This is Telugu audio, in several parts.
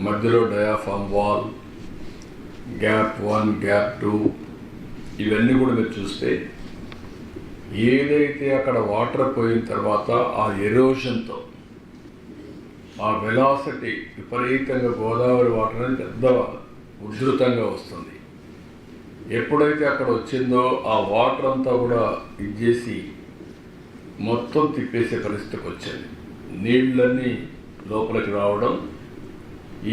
మధ్యలో డయాఫామ్ వాల్, గ్యాప్ 1, గ్యాప్ 2 ఇవన్నీ కూడా మీరు చూస్తే ఏదైతే అక్కడ వాటర్ పోయిన తర్వాత ఆ ఎరోషన్తో ఆ వెలాసిటీ విపరీతంగా గోదావరి వాటర్ అనేది పెద్ద ఉధృతంగా వస్తుంది. ఎప్పుడైతే అక్కడ వచ్చిందో ఆ వాటర్ అంతా కూడా ఇచ్చేసి మొత్తం తిప్పేసే పరిస్థితికి వచ్చింది. నీళ్ళన్నీ లోపలికి రావడం,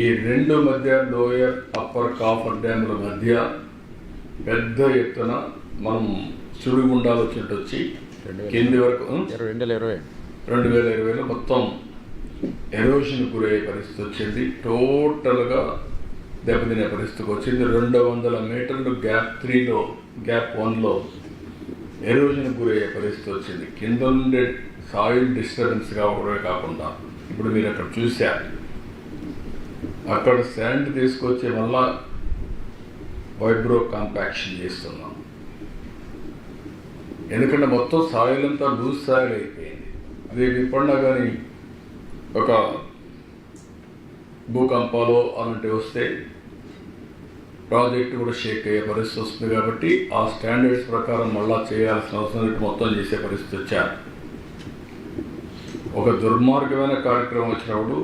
ఈ రెండు మధ్య లోయర్ అప్పర్ కాఫర్ డ్యాముల మధ్య పెద్ద ఎత్తున మనం సుడిగుండాలు వచ్చినట్టు వచ్చి కింది వరకు 2020లో మొత్తం ఎరోషన్ గురయ్యే పరిస్థితి వచ్చింది. టోటల్గా దెబ్బతినే పరిస్థితికి వచ్చింది. 200 మీటర్లు గ్యాప్ 3లో గ్యాప్ 1లో ఎరోషన్ గురయ్యే పరిస్థితి వచ్చింది. కింద నుండే సాయిల్ డిస్టర్బెన్స్ కావడమే కాకుండా ఇప్పుడు మీరు అక్కడ చూశారు, అక్కడ శాండ్ తీసుకొచ్చి మళ్ళా వైబ్రో కాంపాక్షన్ చేస్తున్నాం. ఎందుకంటే మొత్తం సాయిల్ అంతా లూజ్ సాయిల్ అయిపోయింది. అది ఇప్పుడున్నా కానీ ఒక భూకంపాలు అలాంటివి వస్తే ప్రాజెక్టు కూడా షేక్ అయ్యే పరిస్థితి వస్తుంది. కాబట్టి ఆ స్టాండర్డ్స్ ప్రకారం మళ్ళా చేయాల్సిన అవసరం మొత్తం చేసే పరిస్థితి వచ్చారు. ఒక దుర్మార్గమైన కార్యక్రమం వచ్చినప్పుడు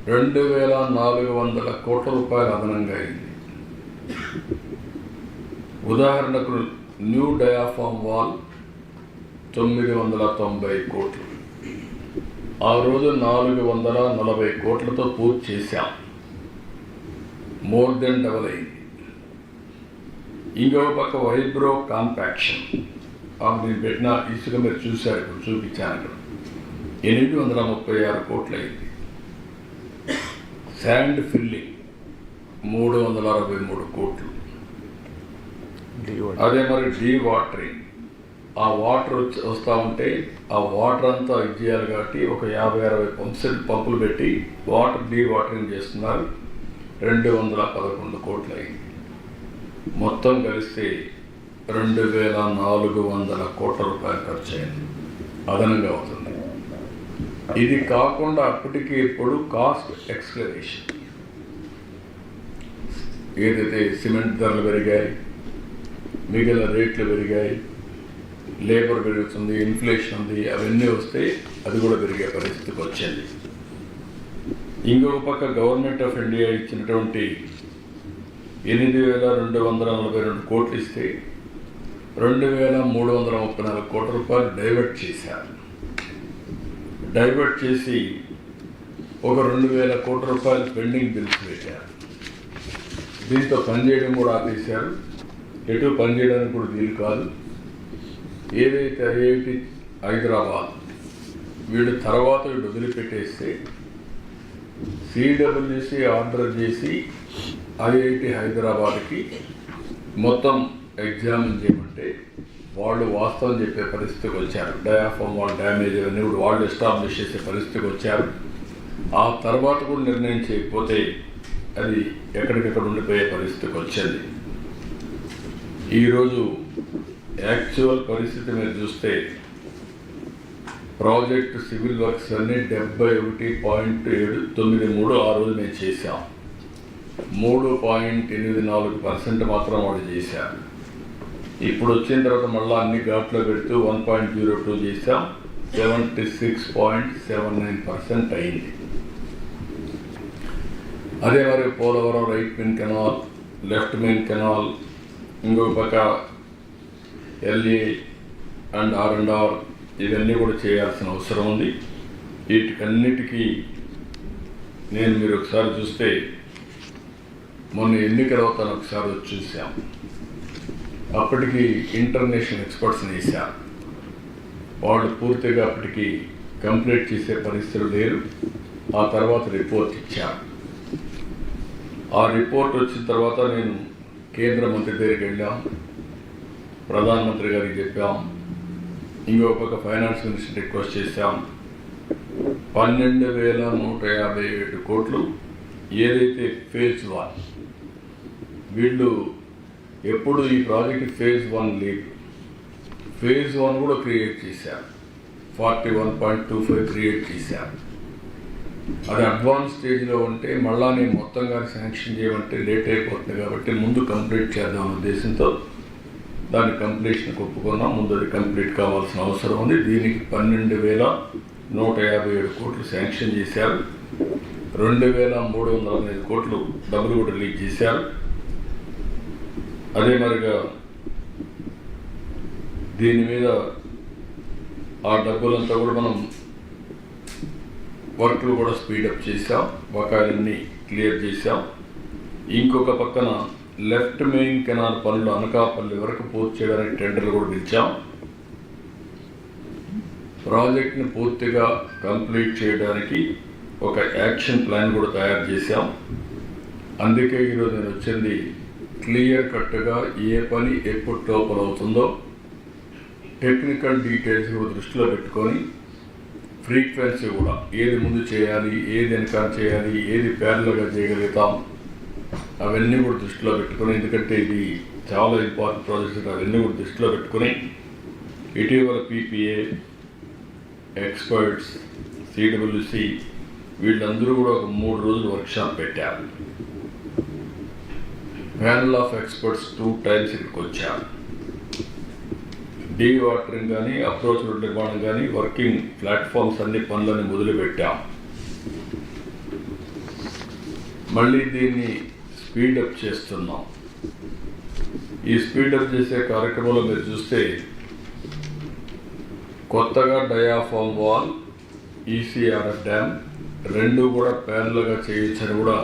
2400 కోట్ల రూపాయలు అదనంగా అయింది. ఉదాహరణకు న్యూ డయాఫామ్ వాల్ 990 కోట్లు, ఆ రోజు 440 కోట్లతో పూర్తి చేశాం. మోర్ దెన్ డబల్ అయింది. ఇంకో పక్క వైబ్రో కాంపాక్షన్ నేను పెట్టిన ఇసుక మీరు చూశారు, ఇప్పుడు చూపించాను. 836 కోట్లు అయింది. శాండ్ ఫిల్లింగ్ 363 కోట్లు. అదే మరి డీ వాటరింగ్, ఆ వాటర్ వస్తూ ఉంటే ఆ వాటర్ అంతా ఇది చేయాలి కాబట్టి ఒక 50-60 పంపులు పెట్టి వాటర్ డీ వాటరింగ్ చేస్తున్నారు. 211 కోట్లు అయింది. మొత్తం కలిస్తే 2400 కోట్ల రూపాయలు ఖర్చు అయింది, అదనంగా అవుతుంది. ఇది కాకుండా అప్పటికి ఇప్పుడు కాస్ట్ ఎక్స్ప్లరేషన్, ఏదైతే సిమెంట్ ధరలు పెరిగాయి, మిగిలిన రేట్లు పెరిగాయి, లేబర్ పెరుగుతుంది, ఇన్ఫ్లేషన్ ఉంది, అవన్నీ వస్తే అది కూడా పెరిగే పరిస్థితికి వచ్చింది. ఇంకొక పక్క గవర్నమెంట్ ఆఫ్ ఇండియా ఇచ్చినటువంటి 8242 కోట్లు ఇస్తే 2334 కోట్ల రూపాయలు డైవర్ట్ చేశారు. డైవర్ట్ చేసి ఒక 2000 కోట్ల రూపాయలు పెండింగ్ బిల్స్ పెట్టారు. దీంతో పనిచేయడం కూడా ఆపేశారు. ఎటు పనిచేయడానికి కూడా వీలు కాదు. ఏదైతే ఐఐటి హైదరాబాద్ వీడు తర్వాత వీడు వదిలిపెట్టేస్తే సిడబ్ల్యూసి ఆర్డర్ చేసి ఐఐటి హైదరాబాద్కి మొత్తం ఎగ్జామిన్ చేయమంటే వాళ్ళు వాస్తవం చెప్పే పరిస్థితికి వచ్చారు. డయాఫామ్ వాల్ డ్యామేజ్ అవన్నీ కూడా వాళ్ళు ఎస్టాబ్లిష్ చేసే పరిస్థితికి వచ్చారు. ఆ తర్వాత కూడా నిర్ణయం చేయకపోతే అది ఎక్కడికెక్కడ ఉండిపోయే పరిస్థితికి వచ్చింది. ఈరోజు యాక్చువల్ పరిస్థితి మీరు చూస్తే ప్రాజెక్ట్ సివిల్ వర్క్స్ అన్నీ 71.793 ఆ రోజు మేము చేశాం. 3.84% మాత్రం వాళ్ళు చేశారు. ఇప్పుడు వచ్చిన తర్వాత మళ్ళీ అన్ని ఘాట్లో పెడుతూ 1.02 చేశాం. 76.79% అయింది. అదే మరి Polavaram right main canal, left main canal, ఇంకొక పక్క ఎల్ఏ అండ్ R&R ఇవన్నీ కూడా చేయాల్సిన అవసరం ఉంది. వీటికన్నిటికీ నేను మీరు ఒకసారి చూస్తే మొన్న ఎన్నికల అవుతాను ఒకసారి వచ్చి చూసాం. అప్పటికి ఇంటర్నేషనల్ ఎక్స్పర్ట్స్ని వేశారు. వాళ్ళు పూర్తిగా అప్పటికి కంప్లీట్ చేసే పరిస్థితులు లేరు. ఆ తర్వాత రిపోర్ట్ ఇచ్చారు. ఆ రిపోర్ట్ వచ్చిన తర్వాత నేను కేంద్ర మంత్రి దగ్గరికి వెళ్ళాం, ప్రధానమంత్రి గారికి చెప్పాం, ఇంకో పక్క ఫైనాన్స్ మినిస్టర్ రిక్వెస్ట్ చేశాం. 12,157 కోట్లు ఏదైతే ఫేజ్ 1 వీళ్ళు ఎప్పుడు ఈ ప్రాజెక్ట్ ఫేజ్ 1 లేదు, ఫేజ్ 1 కూడా క్రియేట్ చేశారు. 41.25 క్రియేట్ చేశారు. అది అడ్వాన్స్ స్టేజ్లో ఉంటే మళ్ళా నేను మొత్తంగా శాంక్షన్ చేయమంటే లేట్ అయిపోతుంది కాబట్టి ముందు కంప్లీట్ చేద్దాం ఉద్దేశంతో దాని కంప్లీషన్ ఒప్పుకున్నాం. ముందు అది కంప్లీట్ కావాల్సిన అవసరం ఉంది. దీనికి 12,157 కోట్లు శాంక్షన్ చేశారు. 2,315 కోట్లు డబ్బులు కూడా రిలీజ్ చేశారు. అదే మరిగా దీని మీద ఆ డబ్బులంతా కూడా మనం వర్క్లు కూడా స్పీడప్ చేసాం, బకాయిలన్నీ క్లియర్ చేసాం. ఇంకొక పక్కన లెఫ్ట్ మెయిన్ కెనాల్ పనులు అనకాపల్లి వరకు పూర్తి చేయడానికి టెండర్లు కూడా పిలిచాం. ప్రాజెక్ట్ని పూర్తిగా కంప్లీట్ చేయడానికి ఒక యాక్షన్ ప్లాన్ కూడా తయారు చేశాం. అందుకే ఈరోజు నేను వచ్చింది క్లియర్ కట్గా ఏ పని ఎప్పుడు లోపల అవుతుందో టెక్నికల్ డీటెయిల్స్ కూడా దృష్టిలో పెట్టుకొని ఫ్రీక్వెన్సీ కూడా ఏది ముందు చేయాలి, ఏది వెనకాల చేయాలి, ఏది ప్యారల్గా చేయగలుగుతాం అవన్నీ కూడా దృష్టిలో పెట్టుకొని, ఎందుకంటే ఇది చాలా ఇంపార్టెంట్ ప్రాజెక్ట్స్ అవన్నీ కూడా దృష్టిలో పెట్టుకొని ఇటీవల PPA ఎక్స్పర్ట్స్ CWC వీళ్ళందరూ కూడా ఒక 3 రోజులు వర్క్షాప్ పెట్టారు. ప్యానల్ ఆఫ్ ఎక్స్పర్ట్స్ 2 times ఇక్కడికి వచ్చారు. డీ వాటరింగ్ కానీ, అప్రోచ్ రోడ్ నిర్మాణం కానీ, వర్కింగ్ ప్లాట్ఫామ్స్ అన్ని పనులని మొదలుపెట్టాం. మళ్ళీ దీన్ని స్పీడప్ చేస్తున్నాం. ఈ స్పీడప్ చేసే కార్యక్రమంలో మీరు చూస్తే కొత్తగా డయాఫామ్ వాల్, ECRF డ్యామ్ 2 కూడా ప్యారల్గా చేయొచ్చని కూడా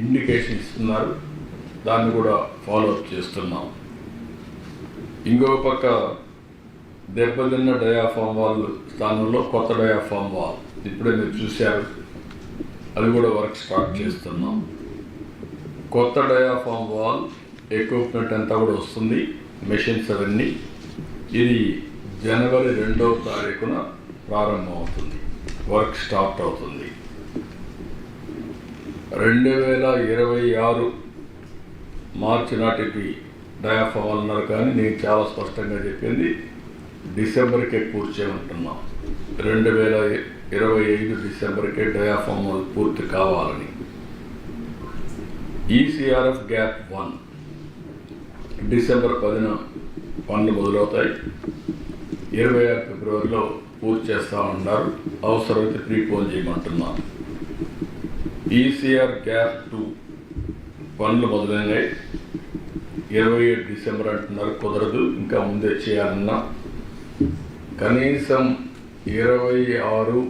ఇండికేషన్ ఇస్తున్నారు. దాన్ని కూడా ఫాలోఅప్ చేస్తున్నాం. ఇంకో పక్క దెబ్బతిన్న డయాఫామ్ వాల్ స్థానంలో కొత్త డయాఫామ్ వాల్ ఇప్పుడే మీరు చూశారు, అది కూడా వర్క్ స్టార్ట్ చేస్తున్నాం. కొత్త డయాఫామ్ వాల్ ఎక్విప్మెంట్ అంతా కూడా వస్తుంది, మెషిన్స్ అవన్నీ. ఇది జనవరి 2వ తారీఖున ప్రారంభం అవుతుంది, వర్క్ స్టార్ట్ అవుతుంది. 2026 మార్చి నాటికి డయాఫామ్ వాల్ అన్నారు, కానీ నేను చాలా స్పష్టంగా చెప్పింది డిసెంబర్కే పూర్తి చేయమంటున్నాం. 2025 డిసెంబర్కే డయాఫామ్ వాల్ పూర్తి కావాలని. ECRF గ్యాప్ 1 డిసెంబర్ 10న పనులు మొదలవుతాయి. 26 ఫిబ్రవరిలో పూర్తి చేస్తామన్నారు. అవసరమైతే ప్రీపోన్ చేయమంటున్నాం. ECR గ్యాప్ 2 పనులు మొదలైనాయి. 27 డిసెంబర్ అంటున్నారు, కుదరదు, ఇంకా ముందే చేయాలన్నా. కనీసం 26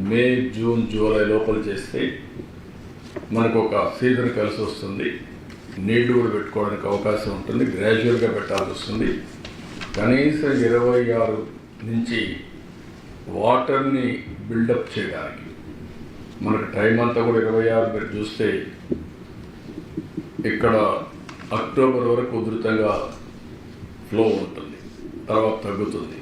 మే, జూన్, జూలై లోపల చేస్తే మనకు ఒక సీజన్ కలిసి వస్తుంది. నీళ్లు కూడా పెట్టుకోవడానికి అవకాశం ఉంటుంది. గ్రాడ్యువల్గా పెట్టాల్సి వస్తుంది. కనీసం 26 నుంచి వాటర్ని బిల్డప్ చేయడానికి మనకు టైం అంతా కూడా 26 మీరు చూస్తే ఇక్కడ అక్టోబర్ వరకు ఉధృతంగా ఫ్లో ఉంటుంది, తర్వాత తగ్గుతుంది.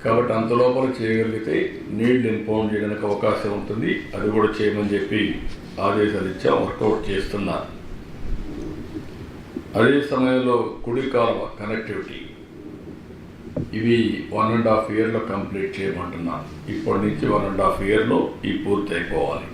కాబట్టి అంత లోపల చేయగలిగితే నీళ్లు ఇంపౌండ్ చేయడానికి అవకాశం ఉంటుంది. అది కూడా చేయమని చెప్పి ఆదేశాలు ఇచ్చా, వర్కౌట్ చేస్తున్నారు. అదే సమయంలో కుడి కాలువ కనెక్టివిటీ ఇవి 1.5 yearలో కంప్లీట్ చేయమంటున్నారు. ఇప్పటి నుంచి 1.5 yearలో ఈ పూర్తి అయిపోవాలి.